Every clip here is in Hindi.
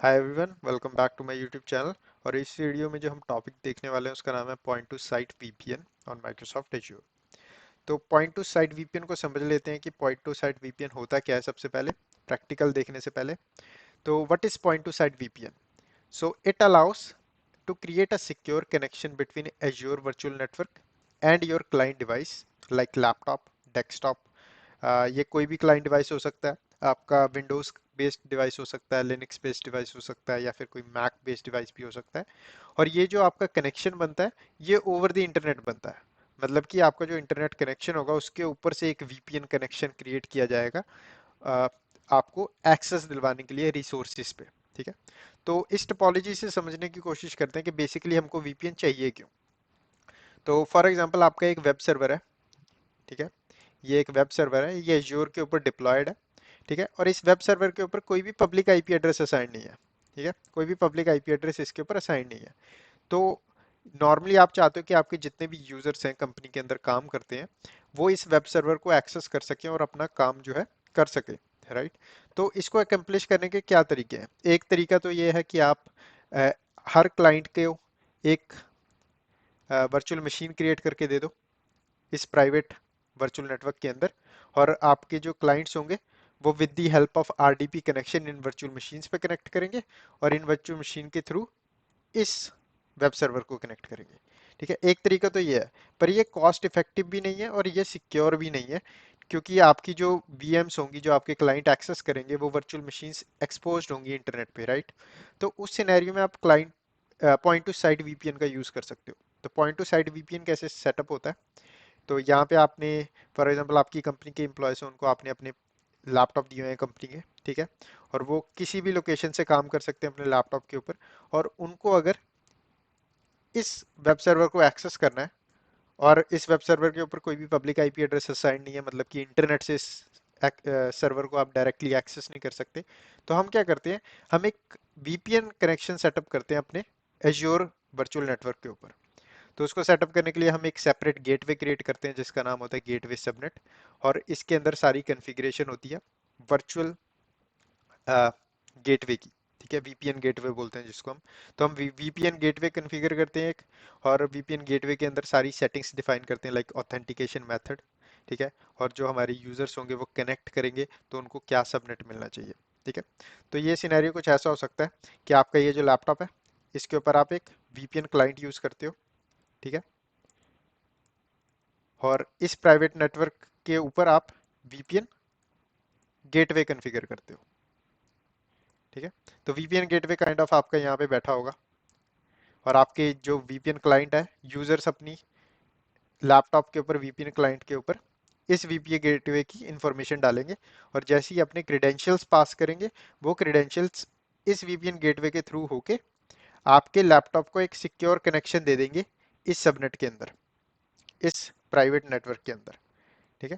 Hi everyone, welcome back to my YouTube channel. और इस वीडियो में जो हम टॉपिक देखने वाले हैं उसका नाम है point two site VPN on Microsoft azure. तो पॉइंट टू साइट वीपीएन को समझ लेते हैं कि पॉइंट टू साइट वीपीएन होता क्या है सबसे पहले, प्रैक्टिकल देखने से पहले। तो what is point two site VPN? So it allow us to create a secure connection between Azure Virtual Network and your client device like laptop, desktop। ये कोई भी क्लाइंट डिवाइस हो सकता है, आपका विंडोज बेस्ड डिवाइस हो सकता है, लिनक्स बेस्ड डिवाइस हो सकता है, या फिर कोई मैक बेस्ड डिवाइस भी हो सकता है। और ये जो आपका कनेक्शन बनता है ये ओवर द इंटरनेट बनता है। मतलब कि आपका जो इंटरनेट कनेक्शन होगा उसके ऊपर से एक वीपीएन कनेक्शन क्रिएट किया जाएगा अ, आपको एक्सेस दिलवाने के लिए रिसोर्सेज पे। ठीक है, तो इस टोपोलॉजी से समझने की कोशिश करते हैं कि बेसिकली हमको वीपीएन चाहिए क्यों। तो फॉर एग्जांपल आपका एक वेब सर्वर है, ठीक है, ये एक वेब सर्वर है, ये एज्योर के ऊपर डिप्लॉयड है। ठीक है, और इस वेब सर्वर के ऊपर कोई भी पब्लिक आईपी एड्रेस असाइन नहीं है। ठीक है, कोई भी पब्लिक आईपी एड्रेस इसके ऊपर असाइन नहीं है। तो नॉर्मली आप चाहते हो कि आपके जितने भी यूजर्स हैं कंपनी के अंदर काम करते हैं वो इस वेब सर्वर को एक्सेस कर सकें और अपना काम जो है कर सके, राइट। तो इसको अकम्प्लिश करने के क्या तरीके हैं? एक तरीका तो ये है कि आप अ, हर क्लाइंट को एक वर्चुअल मशीन क्रिएट करके दे दो इस प्राइवेट वर्चुअल नेटवर्क के अंदर, और आपके जो क्लाइंट्स होंगे वो with the help of RDP connection in virtual machines पे कनेक्ट करेंगे और इन वर्चुअल मशीन के थ्रू इस वेब सर्वर को कनेक्ट करेंगे। ठीक है, एक तरीका तो ये है, पर ये कॉस्ट इफेक्टिव भी नहीं है और ये सिक्योर भी नहीं है, क्योंकि आपकी जो वीएम्स होंगी जो आपके क्लाइंट एक्सेस करेंगे वो वर्चुअल मशीन्स एक्सपोज्ड होंगी इंटरनेट पे, राइट। तो उस सिनेरियो में आप client point two site VPN का यूज कर सकते हो। तो पॉइंट टू साइट वीपीएन कैसे सेटअप होता है? तो यहाँ पे आपने फॉर एग्जांपल आपकी कंपनी के एम्प्लॉयज हैं, उनको आपने अपने लैपटॉप दिए हुए हैं कंपनी के, ठीक है, और वो किसी भी लोकेशन से काम कर सकते हैं अपने लैपटॉप के ऊपर। और उनको अगर इस वेब सर्वर को एक्सेस करना है और इस वेब सर्वर के ऊपर कोई भी पब्लिक आईपी एड्रेस असाइन नहीं है, मतलब कि इंटरनेट से इस सर्वर को आप डायरेक्टली एक्सेस नहीं कर सकते, तो हम क्या करते हैं, हम एक वीपीएन कनेक्शन सेटअप करते हैं अपने एज्योर वर्चुअल नेटवर्क के ऊपर। तो उसको सेटअप करने के लिए हम एक सेपरेट गेटवे क्रिएट करते हैं जिसका नाम होता है गेटवे सबनेट, और इसके अंदर सारी कॉन्फ़िगरेशन होती है वर्चुअल गेटवे की। ठीक है, वीपीएन गेटवे बोलते हैं जिसको हम। तो हम वीपीएन गेटवे कॉन्फ़िगर करते हैं एक, और वीपीएन गेटवे के अंदर सारी सेटिंग्स डिफाइन करते हैं लाइक ऑथेंटिकेशन मेथड। ठीक है, और जो हमारे यूजर्स होंगे वो कनेक्ट करेंगे तो उनको क्या सबनेट मिलना चाहिए। ठीक है, तो ये सिनेरियो कुछ ऐसा हो सकता है कि आपका ये जो लैपटॉप है इसके ऊपर आप एक वीपीएन क्लाइंट यूज करते हो, ठीक है, और इस प्राइवेट नेटवर्क के ऊपर आप वीपीएन गेटवे कॉन्फ़िगर करते हो। ठीक है, तो वीपीएन गेटवे काइंड ऑफ आपका यहाँ पे बैठा होगा, और आपके जो वीपीएन क्लाइंट है, यूजर्स अपनी लैपटॉप के ऊपर वीपीएन क्लाइंट के ऊपर इस वीपीएन गेटवे की इंफॉर्मेशन डालेंगे, और जैसे ही अपने क्रेडेंशियल्स पास करेंगे वो क्रेडेंशियल्स इस वीपीएन गेटवे के थ्रू होके आपके लैपटॉप को एक सिक्योर कनेक्शन दे देंगे इस सबनेट के अंदर, इस प्राइवेट नेटवर्क के अंदर। ठीक है,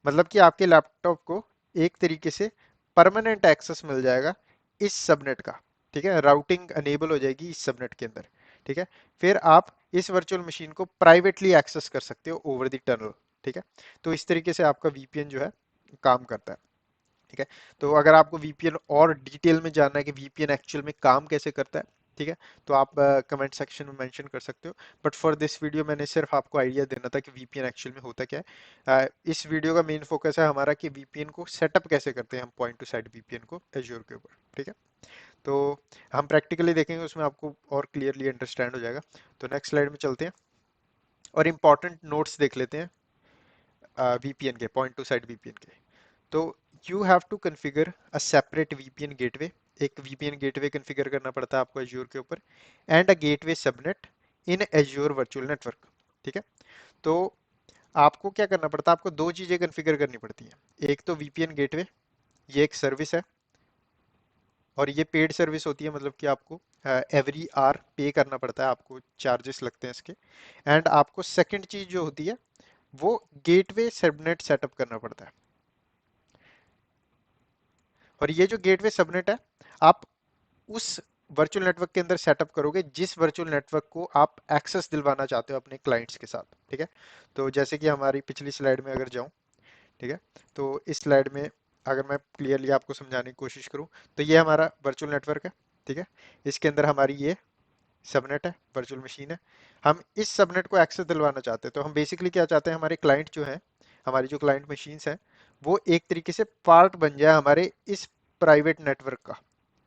मतलब कि आपके लैपटॉप को एक तरीके से परमानेंट एक्सेस मिल जाएगा इस सबनेट का। ठीक है, राउटिंग अनेबल हो जाएगी इस सबनेट के अंदर। ठीक है, फिर आप इस वर्चुअल मशीन को प्राइवेटली एक्सेस कर सकते हो ओवर द टनल। ठीक है, तो इस तरीके से आपका वीपीएन जो है काम करता है। ठीक है, तो अगर आपको वीपीएन और डिटेल में जानना है कि वीपीएन एक्चुअल में काम कैसे करता है, ठीक है, तो आप कमेंट सेक्शन में मेंशन कर सकते हो। बट फॉर दिस वीडियो मैंने सिर्फ आपको आइडिया देना था कि वीपीएन एक्चुअल में होता क्या है। इस वीडियो का मेन फोकस है हमारा कि वीपीएन को सेटअप कैसे करते हैं हम पॉइंट टू साइड वीपीएन को एज्योर के ऊपर। ठीक है, तो हम प्रैक्टिकली देखेंगे, उसमें आपको और क्लियरली अंडरस्टैंड हो जाएगा। तो नेक्स्ट स्लाइड में चलते हैं और इम्पॉर्टेंट नोट्स देख लेते हैं वीपीएन के, पॉइंट टू साइड वीपीएन के। तो you have to configure a separate VPN gateway. एक वीपीएन गेटवे कॉन्फ़िगर करना पड़ता है आपको एज्योर के ऊपर, and a gateway subnet in Azure virtual network. ठीक है, तो आपको क्या करना पड़ता है, आपको दो चीजें कॉन्फ़िगर करनी पड़ती हैं। एक तो वीपीएन गेटवे, ये एक सर्विस है और ये पेड सर्विस होती है, मतलब कि आपको एवरी आवर पे करना पड़ता है, आपको चार्जेस लगते हैं इसके। एंड आपको सेकंड चीज जो होती है वो गेटवे सबनेट सेटअप करना पड़ता है। और ये जो गेटवे सबनेट है आप उस वर्चुअल नेटवर्क के अंदर सेटअप करोगे जिस वर्चुअल नेटवर्क को आप एक्सेस दिलवाना चाहते हो अपने क्लाइंट्स के साथ। ठीक है, तो जैसे कि हमारी पिछली स्लाइड में अगर जाऊं, ठीक है, तो इस स्लाइड में अगर मैं क्लियरली आपको समझाने की कोशिश करूं, तो ये हमारा वर्चुअल नेटवर्क है। ठीक है। इसके अंदर हमारी ये सबनेट है, वर्चुअल मशीन है। हम इस सबनेट को एक्सेस दिलवाना चाहते हैं, तो हम बेसिकली क्या चाहते हैं, हमारे क्लाइंट जो है, हमारी जो क्लाइंट मशीन्स हैं, वो एक तरीके से पार्ट बन जाए हमारे इस प्राइवेट नेटवर्क का,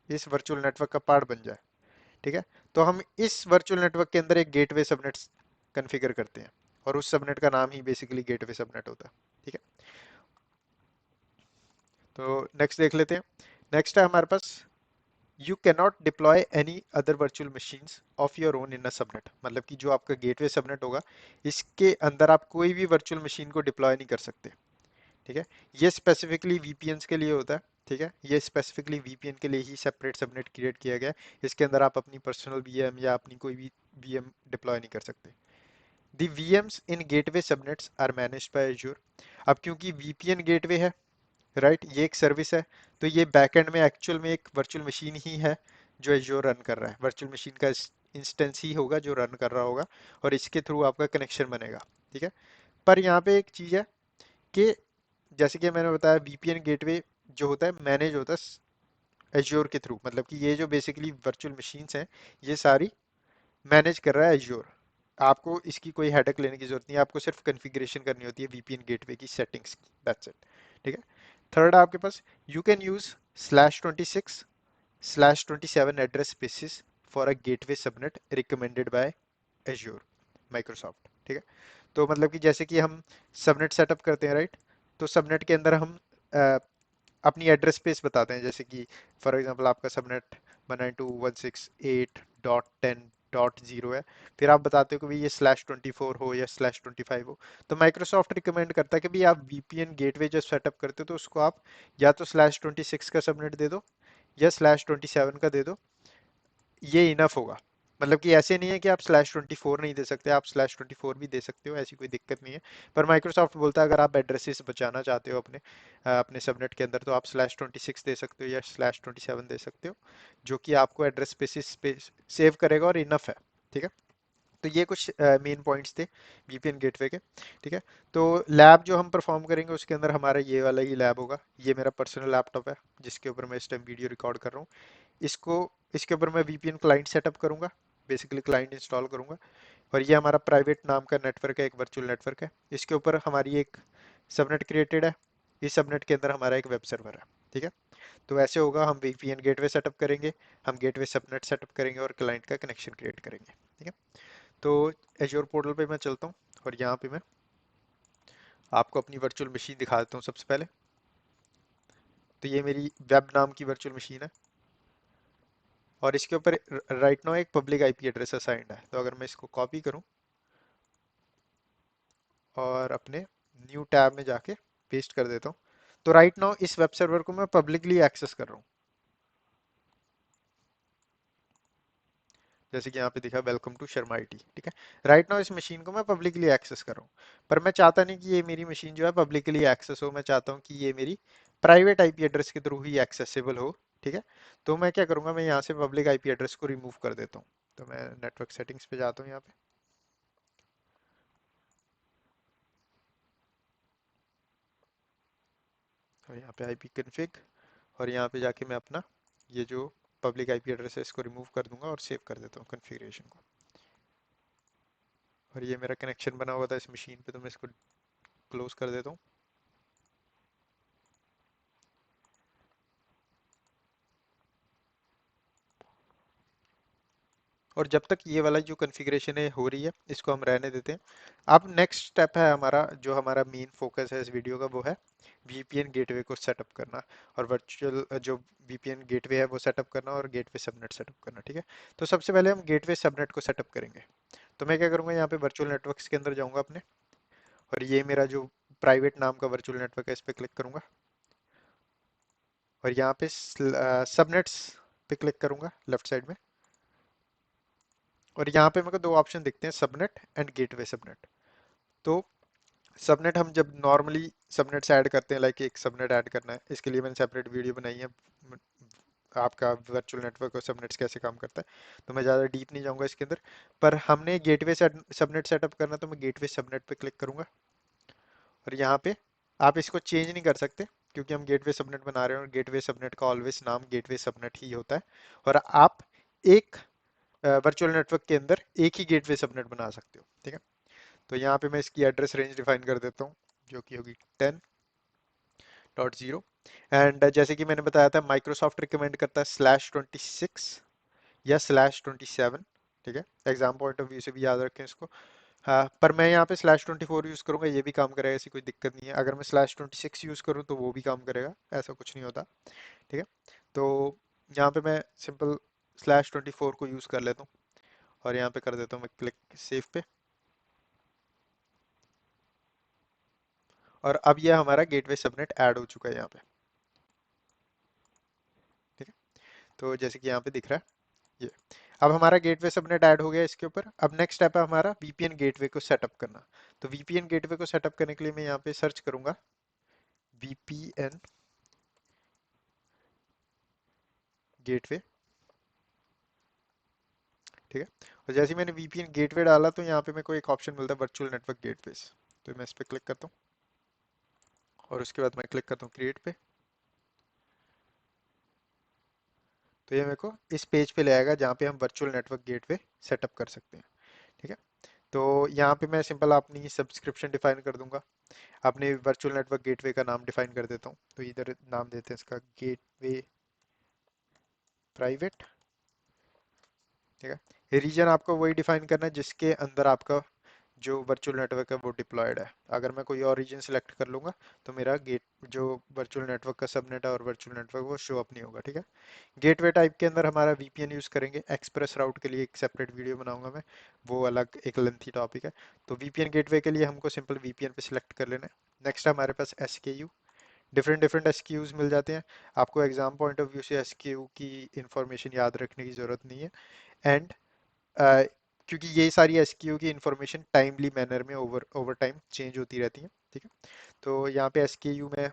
इस वर्चुअल नेटवर्क का पार्ट बन जाए। ठीक है। तो हम इस वर्चुअल नेटवर्क के अंदर एक गेटवे सबनेट कॉन्फ़िगर करते हैं, और उस सबनेट का नाम ही बेसिकली गेटवे सबनेट होता है। ठीक है। तो नेक्स्ट देख लेते हैं। नेक्स्ट है हमारे पास, you can not deploy any other virtual machines of your own in a subnet. मतलब कि जो आपका गेटवे सबनेट होगा, इसके अंदर आप कोई भी वर्चुअल मशीन को डिप्लॉय नहीं कर सकते। ठीक है। ये स्पेसिफिकली वीपीएन के लिए होता है। ठीक है। ये स्पेसिफिकली वीपीएन के लिए ही सेपरेट सबनेट क्रिएट किया गया है। इसके अंदर आप अपनी पर्सनल वीएम या अपनी कोई भी वीएम डिप्लॉय नहीं कर सकते। The VMs in gateway subnets are managed by Azure. अब क्योंकि वीपीएन गेटवे है, राइट, ये एक सर्विस है, तो ये बैकएंड में एक्चुअल में एक वर्चुअल मशीन ही है जो एज्योर रन कर रहा है। वर्चुअल मशीन का इंस्टेंस ही होगा जो रन कर रहा होगा, और इसके थ्रू आपका कनेक्शन बनेगा। ठीक है। पर यहाँ पे एक चीज़ है कि जैसे कि मैंने बताया, वीपीएन गेटवे जो होता है मैनेज होता है एज्योर के थ्रू। मतलब कि ये जो बेसिकली वर्चुअल मशीन्स हैं, ये सारी मैनेज कर रहा है एज्योर। आपको इसकी कोई हेडेक लेने की जरूरत नहीं है, आपको सिर्फ कॉन्फ़िगरेशन करनी होती है वीपीएन गेटवे की सेटिंग्स की, दैट्स इट। ठीक है। थर्ड आपके पास, you can use /26/27 address spaces for a gateway subnet recommended by Azure Microsoft. ठीक है। तो मतलब कि जैसे कि हम सबनेट सेटअप करते हैं, राइट, तो सबनेट के अंदर हम अपनी एड्रेस स्पेस बताते हैं। जैसे कि फॉर एग्जांपल आपका सबनेट 192.168.10.0 है, फिर आप बताते हो कि भाई ये /24 हो या /25 हो। तो माइक्रोसॉफ्ट रिकमेंड करता है कि भाई आप वीपीएन गेटवे जो सेटअप करते हो, तो उसको आप या तो /26 का सबनेट दे दो या /27 का दे दो, ये इनफ होगा। मतलब कि ऐसे नहीं है कि आप /24 नहीं दे सकते, आप /24 भी दे सकते हो, ऐसी कोई दिक्कत नहीं है। पर माइक्रोसॉफ्ट बोलता है अगर आप एड्रेसेस बचाना चाहते हो अपने सबनेट के अंदर, तो आप /26 दे सकते हो या /27 दे सकते हो, जो कि आपको एड्रेस स्पेसिस पे सेव करेगा और इनफ है। ठीक है। तो ये कुछ मेन पॉइंट्स थे वीपीएन गेटवे के। ठीक है। तो लैब जो हम परफॉर्म करेंगे उसके अंदर हमारा ये वाला ही लैब होगा। ये मेरा पर्सनल लैपटॉप है जिसके ऊपर मैं इस टाइम वीडियो रिकॉर्ड कर रहा हूँ। इसको इसके ऊपर मैं वीपीएन क्लाइंट सेटअप करूंगा, बेसिकली क्लाइंट इंस्टॉल करूंगा। और ये हमारा प्राइवेट नाम का नेटवर्क है, एक वर्चुअल नेटवर्क है। इसके ऊपर हमारी एक सबनेट क्रिएटेड है। इस सबनेट के अंदर हमारा एक वेब सर्वर है। ठीक है। तो ऐसे होगा, हम वीपीएन गेटवे सेटअप करेंगे, हम गेटवे सबनेट सेटअप करेंगे और क्लाइंट का कनेक्शन क्रिएट करेंगे। ठीक है। तो एज्योर पोर्टल पे मैं चलता हूँ, और यहाँ पे मैं आपको अपनी वर्चुअल मशीन दिखा देता हूँ सबसे पहले। तो ये मेरी वेब नाम की वर्चुअल मशीन है, और इसके ऊपर राइट नाउ एक पब्लिक आईपी एड्रेस असाइंड है। तो अगर मैं इसको कॉपी करूं और अपने न्यू टैब में जाके पेस्ट कर देता हूं, तो राइट नाउ इस वेब सर्वर को मैं पब्लिकली एक्सेस कर रहा हूं। जैसे कि यहाँ पे दिखा, वेलकम टू शर्मा आईटी। ठीक है। राइट नाउ इस मशीन को मैं पब्लिकली एक्सेस कर रहा हूँ, पर मैं चाहता नहीं कि ये मेरी मशीन जो है पब्लिकली एक्सेस हो। मैं चाहता हूँ कि ये मेरी प्राइवेट आईपी एड्रेस के थ्रू ही एक्सेसिबल हो। ठीक है। तो मैं क्या करूंगा, मैं यहाँ से पब्लिक आईपी एड्रेस को रिमूव कर देता हूँ। तो मैं नेटवर्क सेटिंग्स पे जाता हूँ यहाँ पे, और यहाँ पे आईपी कन्फिग, और यहाँ पे जाके मैं अपना ये जो पब्लिक आईपी एड्रेस है इसको रिमूव कर दूंगा और सेव कर देता हूँ कॉन्फ़िगरेशन को। और ये मेरा कनेक्शन बना हुआ था इस मशीन पे, तो मैं इसको क्लोज कर देता हूँ। और जब तक ये वाला जो कॉन्फ़िगरेशन है हो रही है, इसको हम रहने देते हैं। अब नेक्स्ट स्टेप है हमारा, जो हमारा मेन फोकस है इस वीडियो का, वो है वीपीएन गेटवे को सेटअप करना, और वर्चुअल जो वीपीएन गेटवे है वो सेटअप करना, और गेटवे सबनेट सेटअप करना। ठीक है। तो सबसे पहले हम गेटवे सबनेट को सेटअप करेंगे। तो मैं क्या करूँगा, यहाँ पे वर्चुअल नेटवर्क्स के अंदर जाऊँगा अपने, और ये मेरा जो प्राइवेट नाम का वर्चुअल नेटवर्क है इस पे क्लिक करूंगा, और यहाँ पे सबनेट्स पे क्लिक करूंगा लेफ्ट साइड में। और यहाँ पे मेरे को दो ऑप्शन दिखते हैं, सबनेट एंड गेटवे सबनेट। तो सबनेट हम जब नॉर्मली सबनेट्स ऐड करते हैं, लाइक एक सबनेट ऐड करना है, इसके लिए मैंने सेपरेट वीडियो बनाई है, आपका वर्चुअल नेटवर्क और सबनेट्स कैसे काम करता है, तो मैं ज़्यादा डीप नहीं जाऊंगा इसके अंदर। पर हमने गेटवे सबनेट सेटअप करना, तो मैं गेटवे सबनेट पे क्लिक करूंगा, और यहाँ पे आप इसको चेंज नहीं कर सकते। क्योंकि हम गेटवे सबनेट बना रहे हैं और गेटवे सबनेट का ऑलवेज नाम गेटवे सबनेट ही होता है। और आप एक वर्चुअल नेटवर्क के अंदर एक ही गेटवे सबनेट बना सकते हो, ठीक है। तो यहाँ पे मैं इसकी एड्रेस रेंज डिफाइन कर देता हूँ, जो कि होगी 10.0। एंड जैसे कि मैंने बताया था, माइक्रोसॉफ्ट रिकमेंड करता है /26 या /27, ठीक है। एग्जाम पॉइंट ऑफ व्यू से भी याद रखें इसको। हाँ, पर मैं यहाँ पे /24 यूज करूंगा, ये भी काम करेगा, ऐसी कोई दिक्कत नहीं है। अगर मैं /26 यूज करूँ तो वो भी काम करेगा, ऐसा कुछ नहीं होता, ठीक है। तो यहाँ पे मैं सिंपल /24 को यूज कर लेता हूँ और यहाँ पे कर देता हूँ मैं क्लिक सेव पे। और अब ये हमारा गेटवे सबनेट ऐड हो चुका है यहाँ पे, ठीक है। तो जैसे कि यहाँ पे दिख रहा है ये, अब हमारा गेटवे सबनेट ऐड हो गया इसके ऊपर। अब नेक्स्ट स्टेप है हमारा वीपीएन गेटवे को सेटअप करना। तो वीपीएन गेटवे को सेटअप करने के लिए मैं यहाँ पे सर्च करूंगा वीपीएन गेटवे, ठीक है। और जैसे ही मैंने वीपीएन गेटवे डाला तो यहाँ पे मेरे को एक ऑप्शन मिलता है वर्चुअल नेटवर्क गेटवेज। तो मैं इस पे क्लिक करता हूँ और उसके बाद मैं क्लिक करता हूँ क्रिएट पे। तो ये मेरे को इस पेज पे ले आएगा जहाँ पे हम वर्चुअल नेटवर्क गेटवे सेटअप कर सकते हैं, ठीक है। तो यहाँ पे मैं सिंपल अपनी सब्सक्रिप्शन डिफाइन कर दूंगा, अपने वर्चुअल नेटवर्क गेटवे का नाम डिफाइन कर देता हूँ। तो इधर नाम देते हैं इसका गेटवे प्राइवेट, ठीक है। रीजन आपको वही डिफाइन करना है जिसके अंदर आपका जो वर्चुअल नेटवर्क है वो डिप्लॉयड है। अगर मैं कोई और रीजन सिलेक्ट कर लूंगा तो मेरा गेट जो वर्चुअल नेटवर्क का सबनेट है और वर्चुअल नेटवर्क वो शो अप नहीं होगा, ठीक है। गेटवे टाइप के अंदर हमारा वीपीएन यूज करेंगे। एक्सप्रेस राउट के लिए एक सेपरेट वीडियो बनाऊंगा मैं, वो अलग एक लेंथी टॉपिक है। तो वीपीएन गेटवे के लिए हमको सिंपल वीपीएन पे सिलेक्ट कर लेना है। नेक्स्ट हमारे पास एसकेयू, डिफरेंट डिफरेंट एसक्यूज मिल जाते हैं। आपको एग्जाम पॉइंट ऑफ व्यू से एसक्यू की इंफॉर्मेशन याद रखने की जरूरत नहीं है। एंड क्योंकि ये सारी एसक्यू की इंफॉर्मेशन टाइमली मैनर में ओवर ओवर टाइम चेंज होती रहती है, ठीक है। तो यहाँ पे एसकेयू में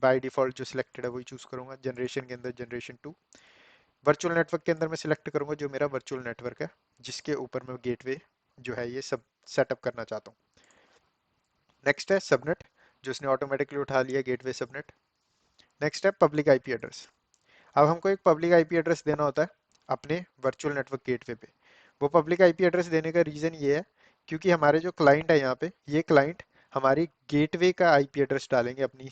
बाय डिफॉल्ट जो सिलेक्टेड है वही चूज करूंगा। जनरेशन के अंदर जनरेशन 2। वर्चुअल नेटवर्क के अंदर मैं सिलेक्ट करूंगा जो मेरा वर्चुअल नेटवर्क है जिसके ऊपर मैं गेटवे जो है ये सब सेटअप करना चाहता हूँ। नेक्स्ट है सबनेट, जो उसने ऑटोमेटिकली उठा लिया गेटवे सबनेट। नेक्स्ट है पब्लिक आईपी एड्रेस। अब हमको एक पब्लिक आईपी एड्रेस देना होता है अपने वर्चुअल नेटवर्क गेटवे पे। वो पब्लिक आईपी एड्रेस देने का रीजन ये है क्योंकि हमारे जो क्लाइंट है यहाँ पे, ये क्लाइंट हमारी गेटवे का आईपी एड्रेस डालेंगे अपनी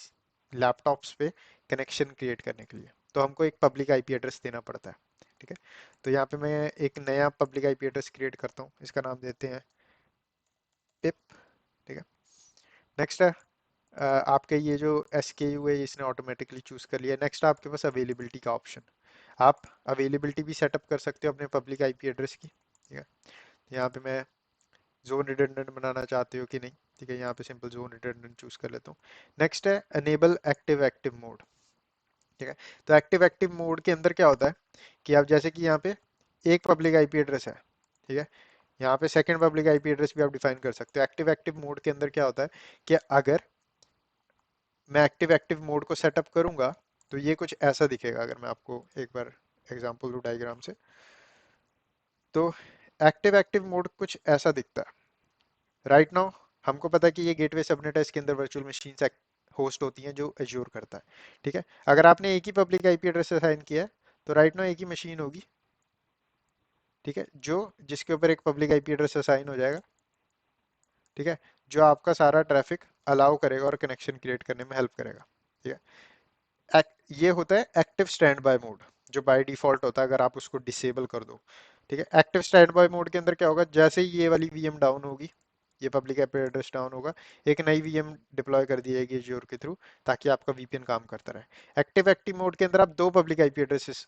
लैपटॉप्स पे कनेक्शन क्रिएट करने के लिए। तो हमको एक पब्लिक आईपी एड्रेस देना पड़ता है, ठीक है। तो यहाँ पे मैं एक नया पब्लिक आईपी एड्रेस क्रिएट करता हूँ, इसका नाम देते हैं पिप, ठीक है। नेक्स्ट है आपके ये जो एस के यू है इसने ऑटोमेटिकली चूज कर लिया। नेक्स्ट आपके पास अवेलेबिलिटी का ऑप्शन, आप अवेलेबिलिटी भी सेटअप कर सकते हो अपने पब्लिक आईपी एड्रेस की, ठीक है। यहाँ पे मैं जोन रिडंडेंट बनाना चाहते हो कि नहीं, ठीक है, यहाँ पे सिंपल जोन रिडंडेंट चूज कर लेता हूँ। नेक्स्ट है अनेबल एक्टिव एक्टिव मोड, ठीक है। तो एक्टिव एक्टिव मोड के अंदर क्या होता है कि आप जैसे कि यहाँ पे एक पब्लिक आईपी एड्रेस है, ठीक है, यहाँ पे सेकंड पब्लिक आईपी एड्रेस भी आप डिफाइन कर सकते हो। एक्टिव एक्टिव मोड के अंदर क्या होता है कि अगर मैं एक्टिव एक्टिव मोड को सेटअप करूंगा तो ये कुछ ऐसा दिखेगा। अगर मैं आपको एक बार एग्जांपल दूं डायग्राम से, तो एक्टिव एक्टिव मोड कुछ ऐसा दिखता है राइट नाउ। हमको पता है कि ये गेटवे सबनेट है, इसके अंदर वर्चुअल मशीन होस्ट होती हैं जो एज्योर करता है, ठीक है। अगर आपने एक ही पब्लिक आईपी एड्रेस असाइन किया है तो राइट नाउ एक ही मशीन होगी, ठीक है, जो जिसके ऊपर एक पब्लिक आईपी एड्रेस असाइन हो जाएगा, ठीक है, जो आपका सारा ट्रैफिक अलाउ करेगा और कनेक्शन क्रिएट करने में हेल्प करेगा, ठीक है। ये होता है एक्टिव स्टैंड बाय मोड, जो बाय डिफॉल्ट होता है अगर आप उसको डिसेबल कर दो, ठीक है। एक्टिव स्टैंड बाय मोड के अंदर क्या होगा, जैसे ही ये वाली वीएम डाउन होगी, ये पब्लिक आईपी एड्रेस डाउन होगा, एक नई वीएम डिप्लॉय कर दी जाएगी एज्योर के थ्रू, ताकि आपका वीपीएन काम करता रहे। एक्टिव एक्टिव मोड के अंदर आप दो पब्लिक आईपी एड्रेसेस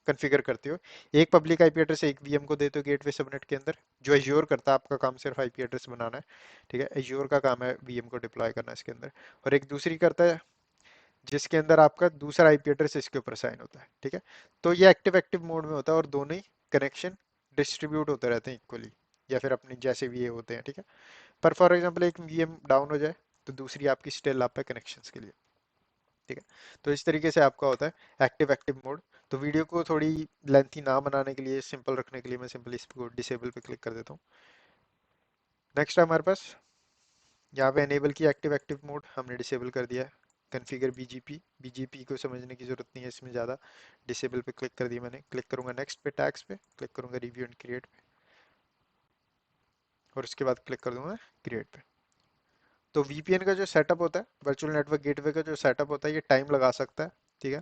कॉन्फ़िगर करते हो। एक पब्लिक आईपी एड्रेस एक वीएम को देते हो गेटवे सबनेट के अंदर, जो एज्योर करता है, आपका काम सिर्फ आईपी एड्रेस बनाना है, ठीक है। एज्योर का काम है वीएम को डिप्लॉय करना इसके अंदर। और एक दूसरी करता है जिसके अंदर आपका दूसरा आईपी एड्रेस इसके ऊपर साइन होता है, ठीक है। तो ये एक्टिव एक्टिव मोड में होता है और दोनों ही कनेक्शन डिस्ट्रीब्यूट होते रहते हैं इक्वली, या फिर अपने जैसे भी ये होते हैं, ठीक है। पर फॉर एग्जांपल एक वीएम डाउन हो जाए तो दूसरी आपकी स्टिल आप पे कनेक्शंस के लिए, ठीक है। तो इस तरीके से आपका होता है एक्टिव एक्टिव मोड। तो वीडियो को थोड़ी लेंथी ना बनाने के लिए, सिंपल रखने के लिए, मैं सिंपल इसको डिसेबल पे क्लिक कर देता हूँ। नेक्स्ट है हमारे पास यहाँ पे एनेबल की एक्टिव एक्टिव मोड हमने डिसेबल कर दिया है। कॉन्फ़िगर बीजीपी, बीजीपी को समझने की जरूरत नहीं है इसमें ज़्यादा। डिसेबल पे क्लिक कर दी मैंने, क्लिक करूंगा नेक्स्ट पे, टैग्स पे क्लिक करूंगा, रिव्यू एंड क्रिएट पे, और उसके बाद क्लिक कर दूंगा क्रिएट पे। तो वीपीएन का जो सेटअप होता है, वर्चुअल नेटवर्क गेटवे का जो सेटअप होता है, ये टाइम लगा सकता है, ठीक है।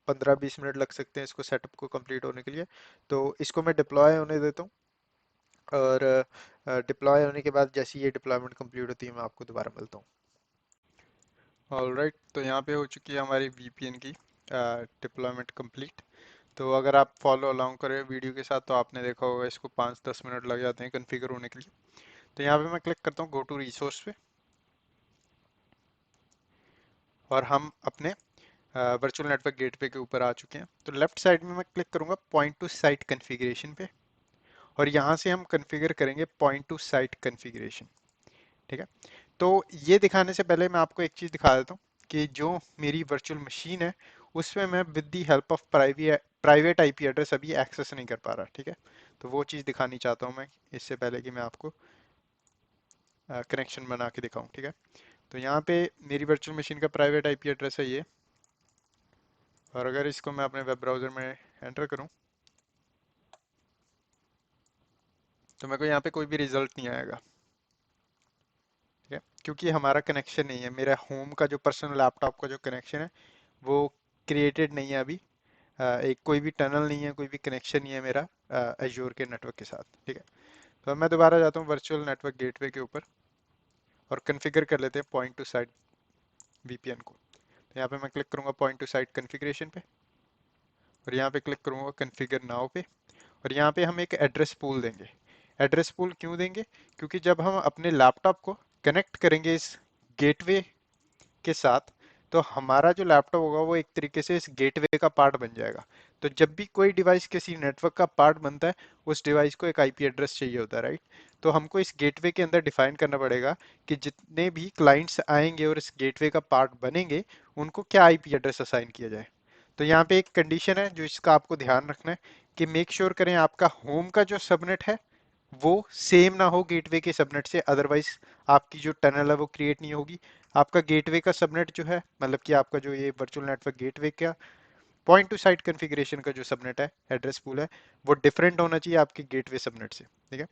15-20 मिनट लग सकते हैं इसको सेटअप को कंप्लीट होने के लिए। तो इसको मैं डिप्लॉय होने देता हूँ, और डिप्लॉय होने के बाद जैसे ये डिप्लॉयमेंट कंप्लीट होती है मैं आपको दोबारा मिलता हूँ। ऑलराइट, तो यहाँ पे हो चुकी है हमारी वीपीएन की डिप्लॉयमेंट कंप्लीट। तो अगर आप फॉलो अलाउंग करें वीडियो के साथ तो आपने देखा होगा इसको 5-10 मिनट लग जाते हैं कॉन्फ़िगर होने के लिए। तो यहाँ पे मैं क्लिक करता हूँ गो टू रिसोर्स पे, और हम अपने वर्चुअल नेटवर्क गेटवे के ऊपर आ चुके हैं। तो लेफ्ट साइड में मैं क्लिक करूंगा पॉइंट टू साइट कॉन्फ़िगरेशन पे, और यहाँ से हम कॉन्फ़िगर करेंगे पॉइंट टू साइट कॉन्फ़िगरेशन, ठीक है। तो ये दिखाने से पहले मैं आपको एक चीज़ दिखा देता हूँ कि जो मेरी वर्चुअल मशीन है उसमें मैं with the help of private IP address अभी एक्सेस नहीं कर पा रहा, ठीक है। तो वो चीज़ दिखानी चाहता हूँ मैं इससे पहले कि मैं आपको कनेक्शन बना के दिखाऊं, ठीक है। तो यहाँ पे मेरी वर्चुअल मशीन का प्राइवेट आईपी एड्रेस है ये, और अगर इसको मैं अपने वेब ब्राउज़र में एंटर करूँ तो मेरे को यहाँ पे कोई भी रिजल्ट नहीं आएगा, ठीक है, क्योंकि हमारा कनेक्शन नहीं है। मेरा होम का जो पर्सनल लैपटॉप का जो कनेक्शन है वो क्रिएटेड नहीं है अभी। एक कोई भी टनल नहीं है, कोई भी कनेक्शन नहीं है मेरा एज्योर के नेटवर्क के साथ, ठीक है। तो अब मैं दोबारा जाता हूँ वर्चुअल नेटवर्क गेटवे के ऊपर, और कन्फिगर कर लेते हैं पॉइंट टू साइट वीपीएन को। तो यहाँ पे मैं क्लिक करूंगा पॉइंट टू साइट कन्फिग्रेशन पे, और यहाँ पे क्लिक करूंगा कन्फिगर नाउ पे, और यहाँ पे हम एक एड्रेस पूल देंगे। एड्रेस पूल क्यों देंगे? क्योंकि जब हम अपने लैपटॉप को कनेक्ट करेंगे इस गेटवे के साथ, तो हमारा जो लैपटॉप होगा वो एक तरीके से इस गेटवे का पार्ट बन जाएगा। तो जब भी कोई डिवाइस किसी नेटवर्क का पार्ट बनता है, उस डिवाइस को एक आईपी एड्रेस चाहिए होता है, राइट। तो हमको इस गेटवे के अंदर डिफाइन करना पड़ेगा कि जितने भी क्लाइंट्स आएंगे और इस गेटवे का पार्ट बनेंगे, उनको क्या आईपी एड्रेस असाइन किया जाए। तो यहाँ पे एक कंडीशन है जो इसका आपको ध्यान रखना है कि मेक श्योर करें आपका होम का जो सबनेट है वो सेम ना हो गेटवे के सबनेट से, अदरवाइज आपकी जो टनल है वो क्रिएट नहीं होगी। आपका गेटवे का सबनेट जो है, मतलब कि आपका जो ये वर्चुअल नेटवर्क गेटवे का पॉइंट टू साइट कॉन्फ़िगरेशन का जो सबनेट है, एड्रेस पूल है, वो डिफरेंट होना चाहिए आपके गेटवे सबनेट से, ठीक है।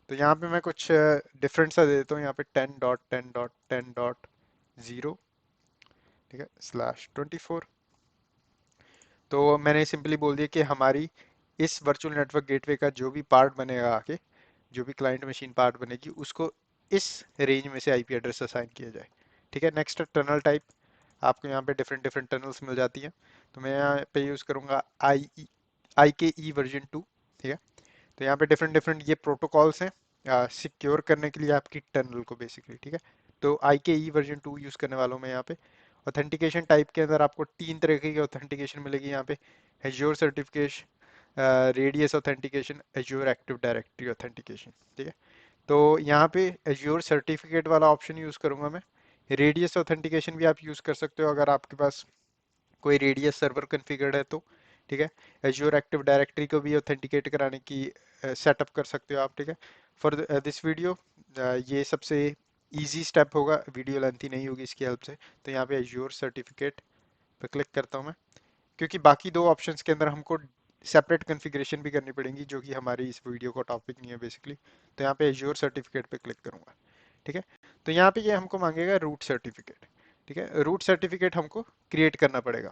तो यहाँ पे मैं कुछ डिफरेंट सा दे देता हूँ, यहाँ पे 10.10.10.0, ठीक है, /24। तो मैंने सिंपली बोल दिया कि हमारी इस वर्चुअल नेटवर्क गेटवे का जो भी पार्ट बनेगा आके, जो भी क्लाइंट मशीन पार्ट बनेगी, उसको इस रेंज में से आईपी एड्रेस असाइन किया जाए, ठीक है। नेक्स्ट टनल टाइप, आपको यहाँ पे डिफरेंट डिफरेंट टनल्स मिल जाती हैं। तो मैं यहाँ पे यूज़ करूँगा आई के ई वर्जन 2, ठीक है। तो यहाँ पे डिफरेंट डिफरेंट ये प्रोटोकॉल्स हैं सिक्योर करने के लिए आपकी टनल को बेसिकली, ठीक है। तो आई के ई वर्जन 2 यूज़ करने वाला हूँ मैं यहाँ पे। ऑथेंटिकेशन टाइप के अंदर आपको 3 तरीके की ऑथेंटिकेशन मिलेगी यहाँ पे: azure certification, radius authentication, azure active directory authentication, ठीक है। तो यहाँ पे एज्योर सर्टिफिकेट वाला ऑप्शन यूज़ करूंगा मैं। रेडियस ऑथेंटिकेशन भी आप यूज़ कर सकते हो अगर आपके पास कोई रेडियस सर्वर कॉन्फ़िगर्ड है तो, ठीक है। एज्योर एक्टिव डायरेक्टरी को भी ऑथेंटिकेट कराने की सेटअप कर सकते हो आप, ठीक है। फॉर दिस वीडियो ये सबसे इजी स्टेप होगा, वीडियो लेंथी नहीं होगी इसकी हेल्प से। तो यहाँ पे एज्योर सर्टिफिकेट पे क्लिक करता हूँ मैं, क्योंकि बाकी दो ऑप्शंस के अंदर हमको सेपरेट कॉन्फ़िगरेशन भी करनी पड़ेगी, जो कि हमारी इस वीडियो का टॉपिक नहीं है बेसिकली। तो यहाँ पे एज्योर सर्टिफिकेट पे क्लिक करूंगा, ठीक है। तो यहाँ पे ये हमको मांगेगा रूट सर्टिफिकेट, ठीक है। रूट सर्टिफिकेट हमको क्रिएट करना पड़ेगा।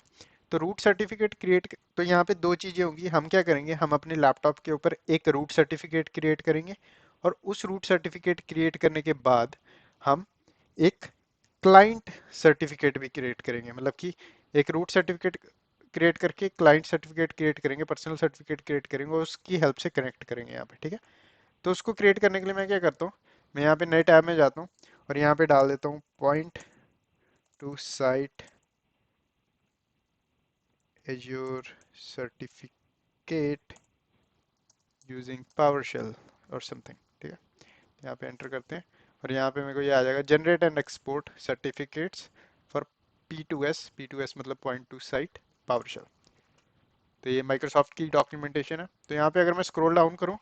तो रूट सर्टिफिकेट क्रिएट, तो यहाँ पे दो चीजें होंगी। हम क्या करेंगे, हम अपने लैपटॉप के ऊपर एक रूट सर्टिफिकेट क्रिएट करेंगे, और उस रूट सर्टिफिकेट क्रिएट करने के बाद हम एक क्लाइंट सर्टिफिकेट भी क्रिएट करेंगे। मतलब कि एक रूट सर्टिफिकेट क्रिएट करके क्लाइंट सर्टिफिकेट क्रिएट करेंगे, पर्सनल सर्टिफिकेट क्रिएट करेंगे, और उसकी हेल्प से कनेक्ट करेंगे यहाँ पे, ठीक है। तो उसको क्रिएट करने के लिए मैं क्या करता हूँ, मैं यहाँ पे नए टैब में जाता हूँ, और यहाँ पे डाल देता हूँ point two site azure certificate using PowerShell और समथिंग, ठीक है। यहाँ पे एंटर करते हैं, और यहाँ पे मेरे को ये आ जाएगा generate and export certificates for P2S मतलब पॉइंट टू साइट पावरशेल। तो ये माइक्रोसॉफ्ट की डॉक्यूमेंटेशन है। तो यहाँ पे अगर मैं स्क्रॉल डाउन करूँ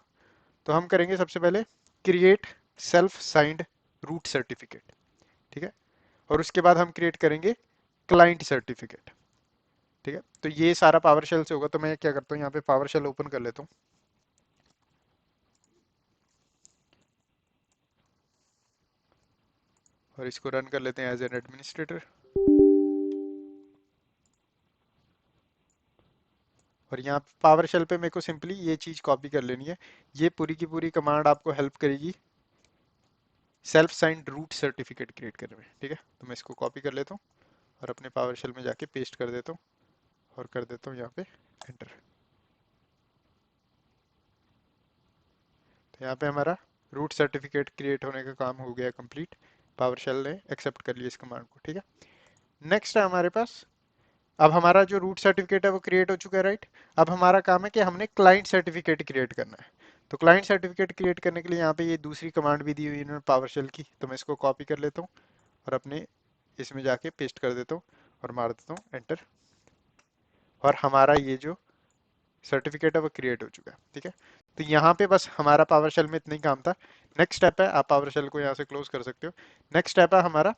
तो हम करेंगे सबसे पहले create self signed root certificate, ठीक है। और उसके बाद हम क्रिएट करेंगे क्लाइंट सर्टिफिकेट। ठीक है, तो ये सारा पावर शेल से होगा। तो मैं क्या करता हूँ, यहाँ पे पावर शेल ओपन कर लेता हूँ और इसको रन कर लेते हैं एज एन एडमिनिस्ट्रेटर। और यहाँ पावर शेल पे मेरे को सिंपली ये चीज कॉपी कर लेनी है। ये पूरी की पूरी कमांड आपको हेल्प करेगी self signed root certificate create करने में। ठीक है, तो मैं इसको कॉपी कर लेता हूँ और अपने पावर शेल में जाके पेस्ट कर देता हूँ और कर देता हूँ यहाँ पे एंटर। तो यहाँ पे हमारा रूट सर्टिफिकेट क्रिएट होने का काम हो गया कंप्लीट। पावर शेल ने एक्सेप्ट कर लिया इस कमांड को। ठीक है, नेक्स्ट है हमारे पास, अब हमारा जो रूट सर्टिफिकेट है वो क्रिएट हो चुका है, राइट। अब हमारा काम है कि हमने क्लाइंट सर्टिफिकेट क्रिएट करना है। तो क्लाइंट सर्टिफिकेट क्रिएट करने के लिए यहाँ पे ये दूसरी कमांड भी दी हुई है इन्होंने पावर शेल की। तो मैं इसको कॉपी कर लेता हूँ और अपने इसमें जाके पेस्ट कर देता हूँ और मार देता हूँ एंटर। और हमारा ये जो सर्टिफिकेट है वो क्रिएट हो चुका है। ठीक है, तो यहाँ पे बस हमारा पावर शेल में इतना ही काम था। नेक्स्ट स्टेप है, आप पावर शेल को यहाँ से क्लोज कर सकते हो। नेक्स्ट स्टेप है हमारा,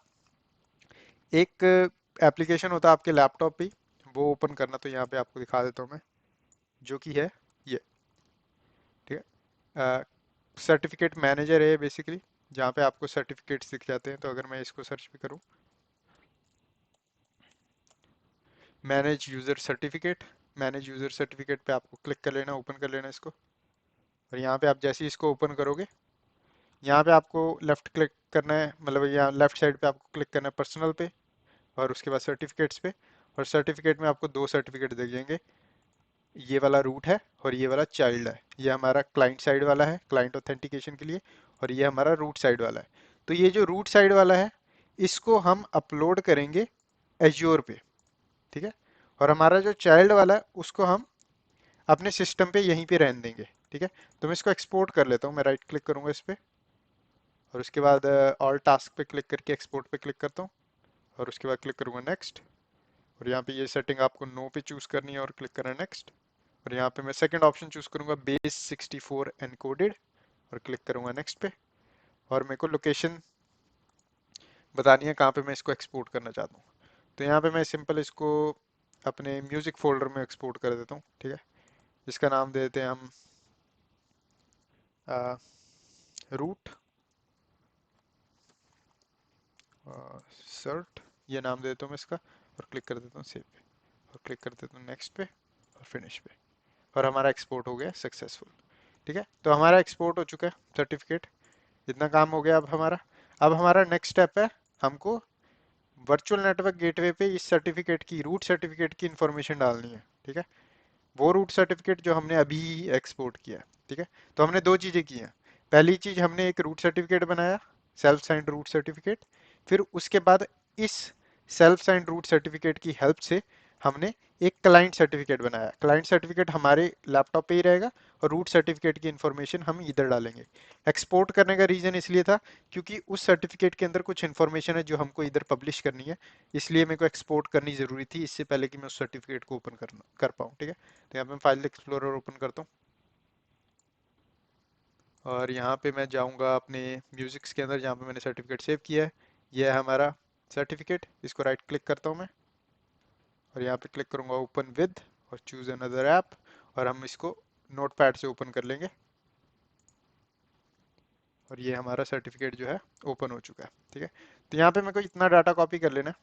एक एप्लीकेशन होता है आपके लैपटॉप पे, वो ओपन करना। तो यहाँ पे आपको दिखा देता हूँ मैं, जो कि है ये। ठीक है, सर्टिफिकेट मैनेजर है बेसिकली, जहाँ पे आपको सर्टिफिकेट्स दिख जाते हैं। तो अगर मैं इसको सर्च भी करूँ, manage user certificate, manage user certificate पे आपको क्लिक कर लेना, ओपन कर लेना इसको। और यहाँ पे आप जैसे ही इसको ओपन करोगे, यहाँ पे आपको लेफ्ट क्लिक करना है, मतलब यहाँ लेफ्ट साइड पे आपको क्लिक करना है पर्सनल पे और उसके बाद सर्टिफिकेट्स पे। और सर्टिफिकेट में आपको दो सर्टिफिकेट दिख जाएंगे, ये वाला रूट है और ये वाला चाइल्ड है। ये हमारा क्लाइंट साइड वाला है क्लाइंट ऑथेंटिकेशन के लिए, और ये हमारा रूट साइड वाला है। तो ये जो रूट साइड वाला है, इसको हम अपलोड करेंगे एज्योर पे। ठीक है, और हमारा जो चाइल्ड वाला है उसको हम अपने सिस्टम पे यहीं पे रहने देंगे। ठीक है, तो मैं इसको एक्सपोर्ट कर लेता हूँ। मैं राइट क्लिक करूंगा इस पे और उसके बाद ऑल टास्क पे क्लिक करके एक्सपोर्ट पे क्लिक करता हूँ और उसके बाद क्लिक करूंगा नेक्स्ट। और यहाँ पे ये सेटिंग आपको नो पे चूज करनी है और क्लिक करना है नेक्स्ट। और यहाँ पे मैं सेकंड ऑप्शन चूज करूंगा बेस 64 एनकोडेड और क्लिक करूंगा नेक्स्ट पे। और मेरे को लोकेशन बतानी है कहाँ पे मैं इसको एक्सपोर्ट करना चाहता हूँ। तो यहाँ पे मैं सिंपल इसको अपने म्यूजिक फोल्डर में एक्सपोर्ट कर देता हूँ। ठीक है, इसका नाम दे देते हैं हम रूट सर्ट, ये नाम दे देता हूँ मैं इसका और क्लिक कर देता हूँ सेव पे और क्लिक कर देता हूँ नेक्स्ट पे और फिनिश पे। और हमारा एक्सपोर्ट हो गया सक्सेसफुल। ठीक है, तो हमारा एक्सपोर्ट हो चुका है सर्टिफिकेट। इतना काम हो गया। अब हमारा नेक्स्ट स्टेप है, हमको वर्चुअल नेटवर्क गेटवे पे इस सर्टिफिकेट की, रूट सर्टिफिकेट की इंफॉर्मेशन डालनी है। ठीक है, वो रूट सर्टिफिकेट जो हमने अभी एक्सपोर्ट किया है। ठीक है, तो हमने दो चीजें की हैं। पहली चीज, हमने एक रूट सर्टिफिकेट बनाया, सेल्फ साइंड रूट सर्टिफिकेट। फिर उसके बाद इस सेल्फ साइंड रूट सर्टिफिकेट की हेल्प से हमने एक क्लाइंट सर्टिफिकेट बनाया। क्लाइंट सर्टिफिकेट हमारे लैपटॉप पे ही रहेगा और रूट सर्टिफिकेट की इंफॉर्मेशन हम इधर डालेंगे। एक्सपोर्ट करने का रीजन इसलिए था क्योंकि उस सर्टिफिकेट के अंदर कुछ इंफॉर्मेशन है जो हमको इधर पब्लिश करनी है, इसलिए मेरे को एक्सपोर्ट करनी जरूरी थी इससे पहले कि मैं उस सर्टिफिकेट को ओपन कर पाऊँ। ठीक है, तो यहाँ पे मैं फाइल एक्सप्लोरर ओपन करता हूँ और यहाँ पे मैं जाऊँगा अपने म्यूजिक्स के अंदर जहाँ पे मैंने सर्टिफिकेट सेव किया है। यह है हमारा सर्टिफिकेट। इसको राइट क्लिक करता हूँ मैं और यहाँ पे क्लिक करूँगा ओपन विद और चूज अनदर ऐप, और हम इसको नोटपैड से ओपन कर लेंगे। और ये हमारा सर्टिफिकेट जो है ओपन हो चुका है। ठीक है, तो यहाँ पे मेरे को इतना डाटा कॉपी कर लेना है।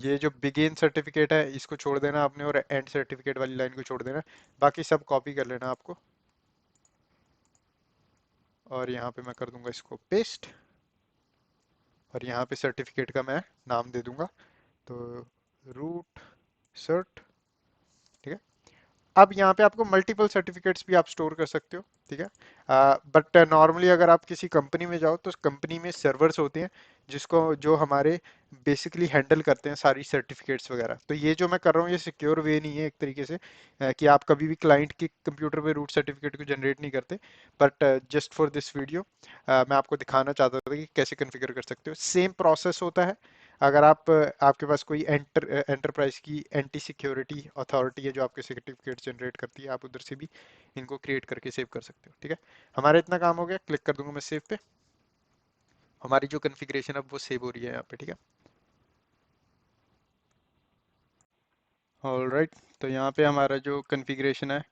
ये जो बिगिन सर्टिफिकेट है इसको छोड़ देना आपने और एंड सर्टिफिकेट वाली लाइन को छोड़ देना, बाकी सब कॉपी कर लेना आपको। और यहाँ पे मैं कर दूंगा इसको पेस्ट और यहाँ पे सर्टिफिकेट का मैं नाम दे दूंगा, तो रूट सर्ट। ठीक है, अब यहाँ पे आपको मल्टीपल सर्टिफिकेट्स भी आप स्टोर कर सकते हो। ठीक है, बट नॉर्मली अगर आप किसी कंपनी में जाओ तो कंपनी में सर्वर्स होते हैं जिसको जो हमारे बेसिकली हैंडल करते हैं सारी सर्टिफिकेट्स वगैरह। तो ये जो मैं कर रहा हूँ ये सिक्योर वे नहीं है एक तरीके से, कि आप कभी भी क्लाइंट के कंप्यूटर पे रूट सर्टिफिकेट को जनरेट नहीं करते। But just for this video मैं आपको दिखाना चाहता था कि कैसे कन्फिगर कर सकते हो। सेम प्रोसेस होता है। अगर आपके पास कोई एंटरप्राइज की एंटी सिक्योरिटी अथॉरिटी है जो आपके सर्टिफिकेट जनरेट करती है, आप उधर से भी इनको क्रिएट करके सेव कर सकते हो। ठीक है, हमारा इतना काम हो गया। क्लिक कर दूंगा मैं सेव पे, हमारी जो कॉन्फ़िगरेशन अब वो सेव हो रही है यहाँ पे। ठीक है, ऑलराइट, तो यहाँ पे हमारा जो कॉन्फ़िगरेशन है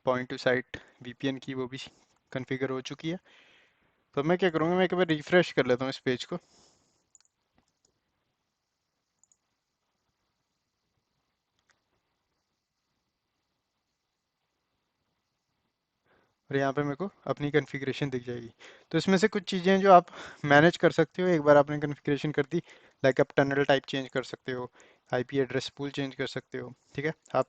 पॉइंट टू साइट वीपीएन की, वो भी कॉन्फ़िगर हो चुकी है। तो मैं क्या करूँगा, मैं एक बार रिफ्रेश कर लेता हूँ इस पेज को। और यहाँ पे मेरे को अपनी कॉन्फ़िगरेशन दिख जाएगी। तो इसमें से कुछ चीज़ें हैं जो आप मैनेज कर सकते हो एक बार आपने कॉन्फ़िगरेशन कर दी। लाइक आप टनल टाइप चेंज कर सकते हो, आईपी एड्रेस पूल चेंज कर सकते हो, ठीक है। आप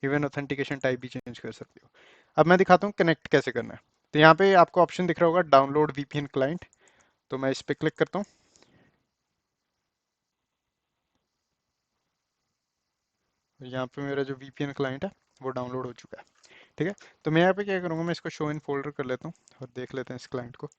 इवन ऑथेंटिकेशन टाइप भी चेंज कर सकते हो। अब मैं दिखाता हूँ कनेक्ट कैसे करना है। तो यहाँ पे आपको ऑप्शन दिख रहा होगा डाउनलोड वीपीएन क्लाइंट। तो मैं इस पर क्लिक करता हूँ और यहाँ पे मेरा जो वीपीएन क्लाइंट है वो डाउनलोड हो चुका है, ठीक है। तो मैं यहाँ पे क्या करूँगा, मैं इसको शो इन फोल्डर कर लेता हूँ और देख लेते हैं इस क्लाइंट को।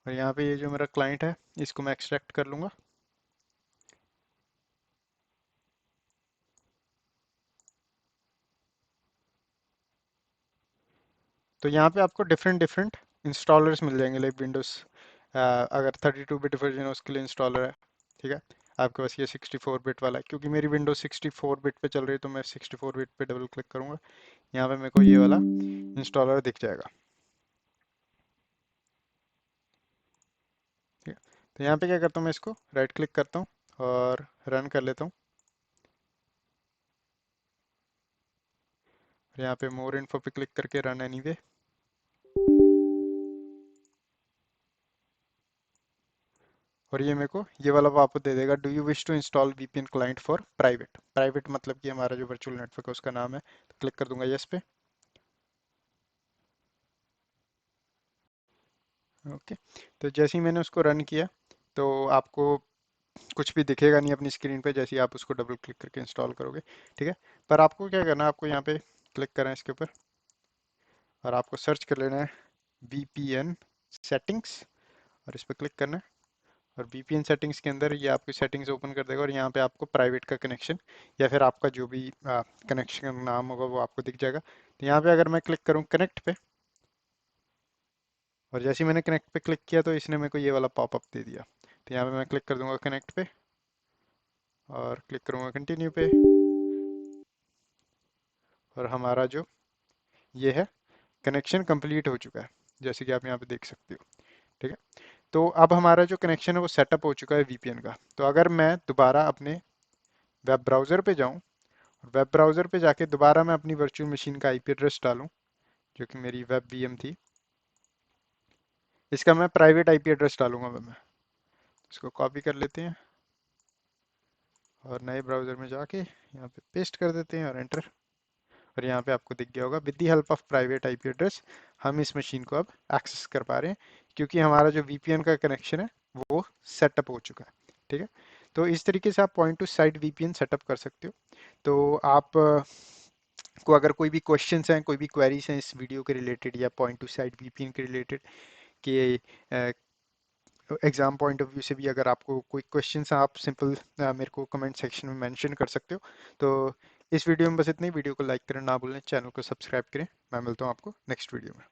और यहाँ पे ये जो मेरा क्लाइंट है इसको मैं एक्सट्रैक्ट कर लूँगा। तो यहाँ पे आपको डिफरेंट डिफरेंट इंस्टॉलर्स मिल जाएंगे। लाइक विंडोज़ अगर 32 बिट वर्जन है उसके लिए इंस्टॉलर है, ठीक है। आपके पास ये 64 बिट वाला है, क्योंकि मेरी विंडोज 64 बिट पे चल रही है तो मैं 64 बिट पे डबल क्लिक करूँगा। यहाँ पे मेरे को ये वाला इंस्टॉलर दिख जाएगा, ठीक है। तो यहाँ पे क्या करता हूँ, मैं इसको राइट क्लिक करता हूँ और रन कर लेता हूँ। और यहाँ पे मोर इन्फो पे क्लिक करके रन एनीवे। और ये मेरे को ये वाला पॉपअप दे देगा, do you wish to install VPN client for private. Private मतलब कि हमारा जो वर्चुअल नेटवर्क है उसका नाम है। तो क्लिक कर दूंगा यस पे। ओके, तो जैसे ही मैंने उसको रन किया तो आपको कुछ भी दिखेगा नहीं अपनी स्क्रीन पे जैसे ही आप उसको डबल क्लिक करके इंस्टॉल करोगे, ठीक है। पर आपको क्या करना है, आपको यहाँ पे क्लिक करना है इसके ऊपर और आपको सर्च कर लेना है VPN सेटिंग्स और इस पर क्लिक करना है। और VPN सेटिंग्स के अंदर ये आपकी सेटिंग्स ओपन कर देगा और यहाँ पे आपको प्राइवेट का कनेक्शन या फिर आपका जो भी कनेक्शन का नाम होगा वो आपको दिख जाएगा। तो यहाँ पे अगर मैं क्लिक करूँ कनेक्ट पे, और जैसे ही मैंने कनेक्ट पे क्लिक किया तो इसने मेरे को ये वाला पॉपअप दे दिया। तो यहाँ पे मैं क्लिक कर दूंगा कनेक्ट पे और क्लिक करूंगा कंटिन्यू पे। और हमारा जो ये है कनेक्शन कंप्लीट हो चुका है, जैसे कि आप यहाँ पे देख सकते हो, ठीक है। तो अब हमारा जो कनेक्शन है वो सेटअप हो चुका है वीपीएन का। तो अगर मैं दोबारा अपने वेब ब्राउज़र पे जाऊँ और वेब ब्राउज़र पे जाके दोबारा मैं अपनी वर्चुअल मशीन का आईपी एड्रेस डालूँ जो कि मेरी वेब वीएम थी, इसका मैं प्राइवेट आईपी एड्रेस डालूंगा। मैं इसको कॉपी कर लेते हैं और नए ब्राउज़र में जाके यहाँ पे पेस्ट कर देते हैं और एंटर। और यहाँ पे आपको दिख गया होगा with the help of private IP address हम इस मशीन को अब एक्सेस कर पा रहे हैं, क्योंकि हमारा जो वीपीएन का कनेक्शन है वो सेटअप हो चुका है, ठीक है। तो इस तरीके से आप point two site VPN setup कर सकते हो। तो आप को अगर कोई भी क्वेश्चंस हैं, कोई भी क्वेरीज हैं इस वीडियो के रिलेटेड या पॉइंट टू साइट वीपीएन के रिलेटेड कि एग्जाम पॉइंट ऑफ व्यू से भी अगर आपको कोई क्वेश्चंस हैं, आप सिंपल मेरे को कमेंट सेक्शन में मेंशन कर सकते हो। तो इस वीडियो में बस इतनी। वीडियो को लाइक करें ना भूलें, चैनल को सब्सक्राइब करें। मैं मिलता हूँ आपको नेक्स्ट वीडियो में।